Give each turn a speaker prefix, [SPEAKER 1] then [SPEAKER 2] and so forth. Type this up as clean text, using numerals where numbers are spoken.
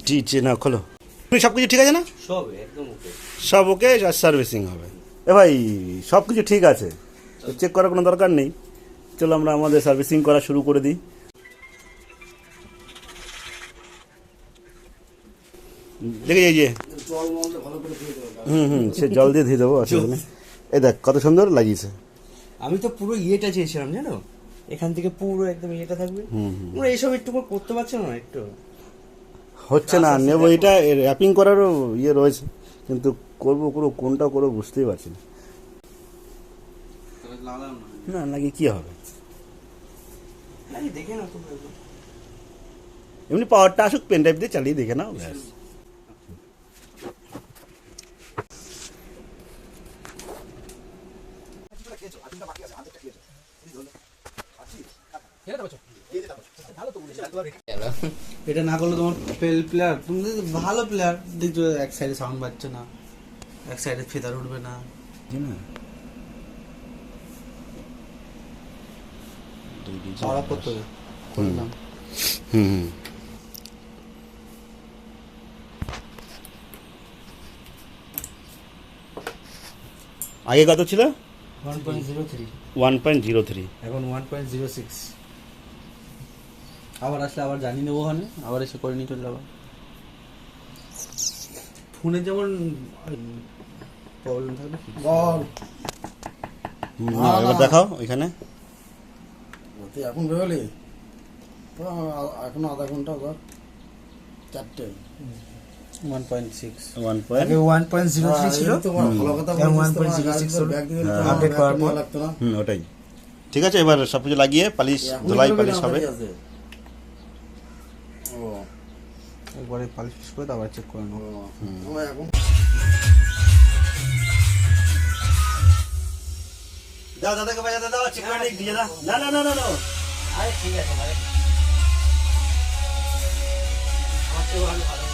[SPEAKER 1] জি জি, না খোলো। সব কিছু ঠিক আছে না?
[SPEAKER 2] সব একদম ওকে।
[SPEAKER 1] সব ওকে, আর সার্ভিসিং হবে। এ ভাই, সব কিছু ঠিক আছে, চেক করার কোনো দরকার নেই। চলো আমরা আমাদের সার্ভিসিং করা শুরু করে দিই। দেখে এই যে সে জল দিয়ে ধুয়ে দেবো, অসুবিধা নেই। এই দেখ কত সুন্দর লাগিয়েছে।
[SPEAKER 2] আমি তো পুরো ইয়েটা চেয়েছিলাম জানো, এখান থেকে পুরো একদম ইয়েটা থাকবে। আমরা এইসব একটু করে করতে পারছি না একটু,
[SPEAKER 1] হচ্ছে না, নেবো এটা র্যাপিং করারও ইয়ে রয়েছে, কিন্তু করবো কোনটা করবো বুঝতেই পারছি না। না নাকি কি হবে,
[SPEAKER 2] দেখে না তো।
[SPEAKER 1] এমনি পাওয়ারটা আসুক, পেন ড্রাইভ দিয়ে চালিয়ে দেখে নাও ব্যাস।
[SPEAKER 3] এটা না করলে তোমার ফেল প্লেয়ার, তুমি ভালো প্লেয়ার দেখছো, এক সাইডে সাউন্ড বাজছে না, এক সাইডে ফেদার উঠবে না। পাওয়ার করতে হবে, করলাম।
[SPEAKER 1] হুম, আগে কত ছিল?
[SPEAKER 3] 1.03,
[SPEAKER 1] 1.03।
[SPEAKER 3] এখন 1.06। আবার আসলে আবার জানিয়ে নেবো, ওখানে আবার এসে করে নিয়ে চলে যাবো। ফোনে যেমন প্রবলেম থাকবে।
[SPEAKER 1] এবার দেখাও ওইখানে।
[SPEAKER 4] এখন বেরোলি এখনো আধা ঘন্টা ধর, 4টে।
[SPEAKER 3] 1.6
[SPEAKER 1] 1.
[SPEAKER 3] 1.03 ছিল,
[SPEAKER 4] ভালো কথা
[SPEAKER 3] এখন
[SPEAKER 4] বলছিস,
[SPEAKER 3] 1.06
[SPEAKER 4] তোমার ব্যাগ দিয়ে দিলে তো
[SPEAKER 3] আপডেট করার পর।
[SPEAKER 4] লাগতো না।
[SPEAKER 1] ওটাই ঠিক আছে। এবার সব কিছু লাগিয়ে পালিশ,
[SPEAKER 4] এখন
[SPEAKER 1] ধোলাই
[SPEAKER 4] বেরোবি
[SPEAKER 1] পালিশ
[SPEAKER 4] না,
[SPEAKER 1] হবে।
[SPEAKER 4] বাড়ি আছে। ও
[SPEAKER 3] একবারে পালিশ করে আবার চেক করে নেবো।
[SPEAKER 4] আমরা এখন
[SPEAKER 1] দাও দাদাকে বাজাতে দাও, চেক করে দিয়ে দাও। না না না না না,
[SPEAKER 2] আরে ঠিক আছে ভাই, আমার তো ভালো